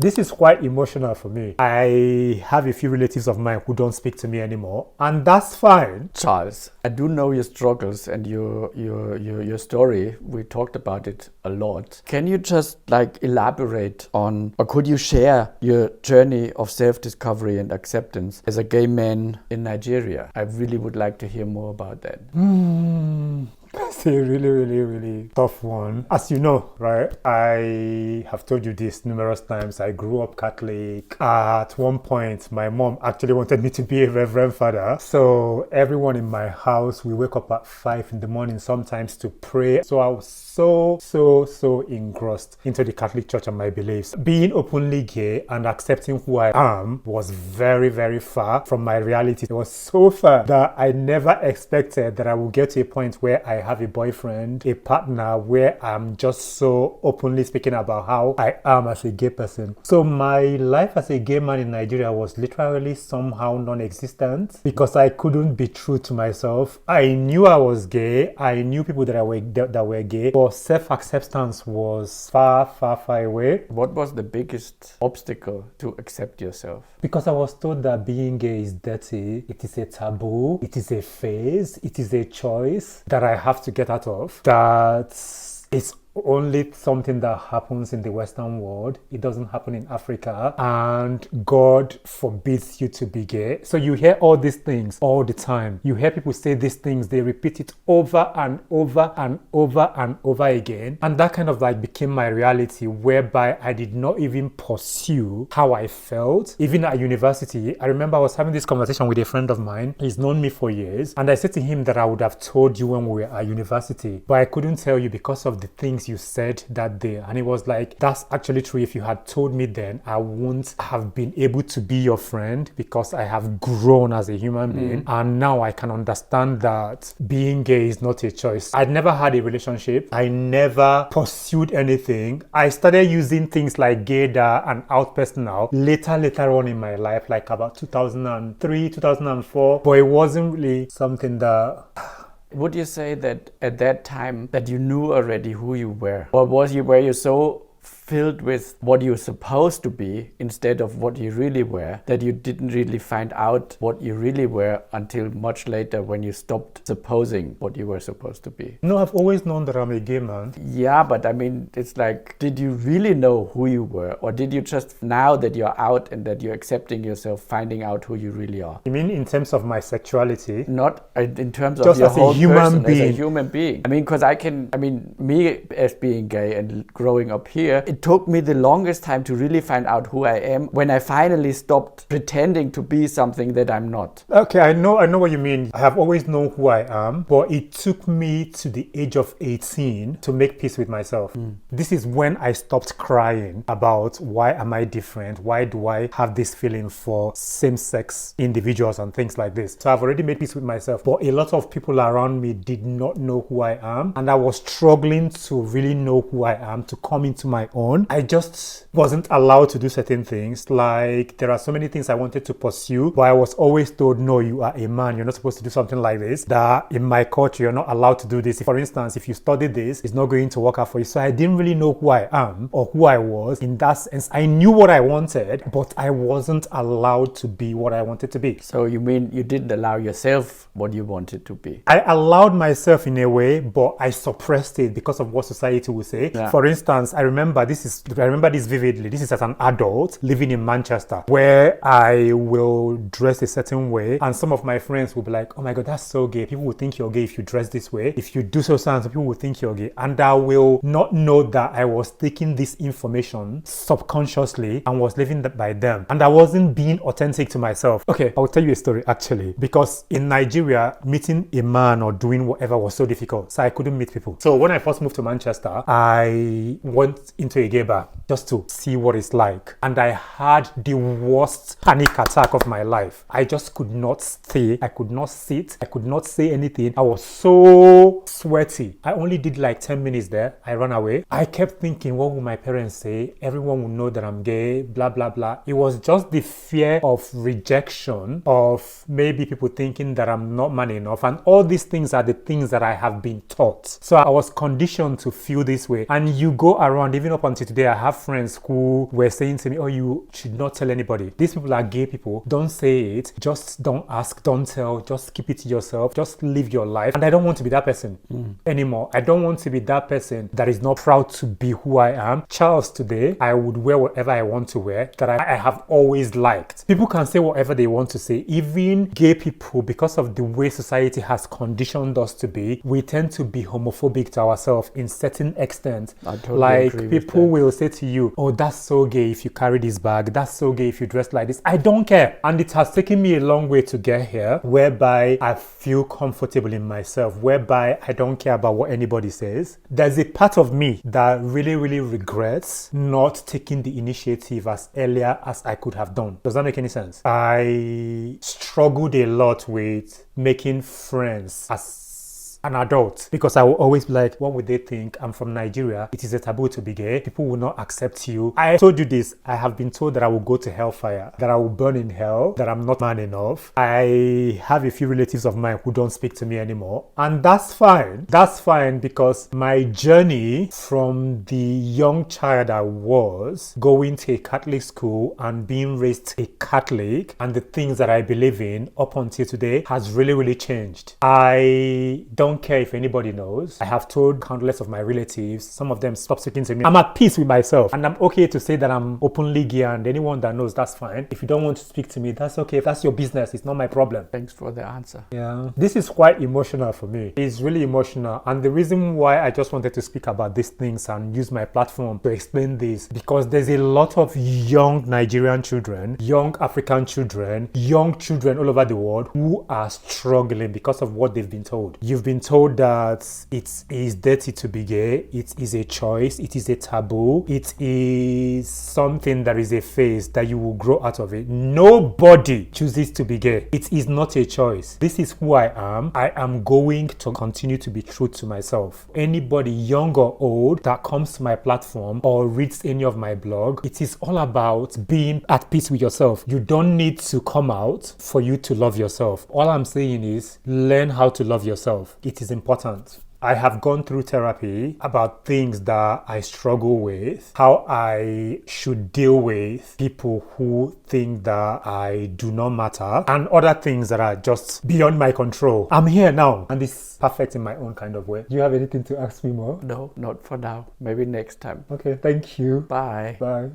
This is quite emotional for me. I have a few relatives of mine who don't speak to me anymore, and that's fine. Charles, I do know your struggles and your story. We talked about it a lot. Can you just elaborate on, or could you share your journey of self-discovery and acceptance as a gay man in Nigeria? I really would like to hear more about that. That's a really tough one. As you know, right, I have told you this numerous times. I grew up Catholic. At one point, my mom actually wanted me to be a reverend father. So everyone in my house, we wake up at 5 in the morning sometimes to pray. So I was so engrossed into the Catholic Church and my beliefs. Being openly gay and accepting who I am was very far from my reality. It was so far that I never expected that I would get to a point where I have a boyfriend, a partner, where I'm just so openly speaking about how I am as a gay person. So my life as a gay man in Nigeria was literally somehow non-existent because I couldn't be true to myself. I knew I was gay. I knew people that were gay, but self-acceptance was far away. What was the biggest obstacle to accept yourself? Because I was told that being gay is dirty, it is a taboo, it is a phase, it is a choice that I have to get out of. That it's only something that happens in the Western world. It doesn't happen in Africa, and God forbids you to be gay. So you hear all these things all the time. You hear people say these things, they repeat it over and over again, and that kind of became my reality, whereby I did not even pursue how I felt. Even at university, I remember I was having this conversation with a friend of mine. He's known me for years, and I said to him that I would have told you when we were at university, but I couldn't tell you because of the things you said that day. And he was like, that's actually true. If you had told me then, I wouldn't have been able to be your friend because I have grown as a human being. And now I can understand that being gay is not a choice. I'd never had a relationship. I never pursued anything. I started using things like gaydar and out personal later on in my life, like about 2003, 2004. But it wasn't really something that... Would you say that at that time that you knew already who you were? Or were you so filled with what you're supposed to be instead of what you really were, that you didn't really find out what you really were until much later when you stopped supposing what you were supposed to be? No, I've always known that I'm a gay man. Yeah, but I mean, it's like, did you really know who you were? Or did you just, now that you're out and that you're accepting yourself, finding out who you really are? You mean in terms of my sexuality? Not in terms of just your as whole a human person, being. as a human being. I mean, because me as being gay and growing up here, it took me the longest time to really find out who I am when I finally stopped pretending to be something that I'm not. Okay, I know what you mean. I have always known who I am, but it took me to the age of 18 to make peace with myself. This is when I stopped crying about why am I different? Why do I have this feeling for same-sex individuals and things like this? So I've already made peace with myself, but a lot of people around me did not know who I am, and I was struggling to really know who I am, to come into my own. I just wasn't allowed to do certain things. Like, there are so many things I wanted to pursue, but I was always told, no, you are a man, you're not supposed to do something like this. That in my culture, you're not allowed to do this. For instance, if you study this, it's not going to work out for you. So I didn't really know who I am or who I was in that sense. I knew what I wanted, but I wasn't allowed to be what I wanted to be. So you mean you didn't allow yourself what you wanted to be? I allowed myself in a way, but I suppressed it because of what society would say. Yeah. For instance, I remember this vividly. This is as an adult living in Manchester, where I will dress a certain way, and some of my friends will be like, oh my God, that's so gay. People will think you're gay if you dress this way. If you do so, some people will think you're gay. And I will not know that I was taking this information subconsciously and was living by them. And I wasn't being authentic to myself. Okay, I'll tell you a story actually, because in Nigeria, meeting a man or doing whatever was so difficult. So I couldn't meet people. So when I first moved to Manchester, I went into a gay bar just to see what it's like. And I had the worst panic attack of my life. I just could not stay. I could not sit. I could not say anything. I was so sweaty. I only did like 10 minutes there. I ran away. I kept thinking, what will my parents say? Everyone will know that I'm gay, blah, blah, blah. It was just the fear of rejection, of maybe people thinking that I'm not man enough. And all these things are the things that I have been taught. So I was conditioned to feel this way. And you go around, even up until today, I have friends who were saying to me, oh, you should not tell anybody. These people are gay people. Don't say it. Just don't ask, don't tell. Just keep it to yourself. Just live your life. And I don't want to be that person anymore. I don't want to be that person that is not proud to be who I am. Charles, today, I would wear whatever I want to wear, that I have always liked. People can say whatever they want to say. Even gay people, because of the way society has conditioned us to be, we tend to be homophobic to ourselves in certain extent. I totally like agree with people that. will say to you, oh, that's so gay if you carry this bag. That's so gay if you dress like this. I don't care. And it has taken me a long way to get here, whereby I feel comfortable in myself, whereby I don't care about what anybody says. There's a part of me that really, really regrets not taking the initiative as earlier as I could have done. Does that make any sense? I struggled a lot with making friends as an adult, because I will always be like, what would they think? I'm from Nigeria. It is a taboo to be gay. People will not accept you. I told you this. I have been told that I will go to hellfire, that I will burn in hell, that I'm not man enough. I have a few relatives of mine who don't speak to me anymore. And that's fine. That's fine, because my journey from the young child I was, going to a Catholic school and being raised a Catholic, and the things that I believe in up until today has really, really changed. I don't care if anybody knows. I have told countless of my relatives, some of them stop speaking to me. I'm at peace with myself, and I'm okay to say that I'm openly gay, and anyone that knows, that's fine. If you don't want to speak to me, that's okay. If that's your business, it's not my problem. Thanks for the answer. Yeah. This is quite emotional for me. It's really emotional. And the reason why I just wanted to speak about these things and use my platform to explain this, because there's a lot of young Nigerian children, young African children, young children all over the world who are struggling because of what they've been told. You've been told that it is dirty to be gay. It is a choice. It is a taboo. It is something that is a phase that you will grow out of it. Nobody chooses to be gay. It is not a choice. This is who I am. I am going to continue to be true to myself. Anybody young or old that comes to my platform or reads any of my blog, it is all about being at peace with yourself. You don't need to come out for you to love yourself. All I'm saying is learn how to love yourself. It is important. I have gone through therapy about things that I struggle with, how I should deal with people who think that I do not matter, and other things that are just beyond my control. I'm here now, and it's perfect in my own kind of way. Do you have anything to ask me more? No, not for now. Maybe next time. Okay, thank you. Bye. Bye.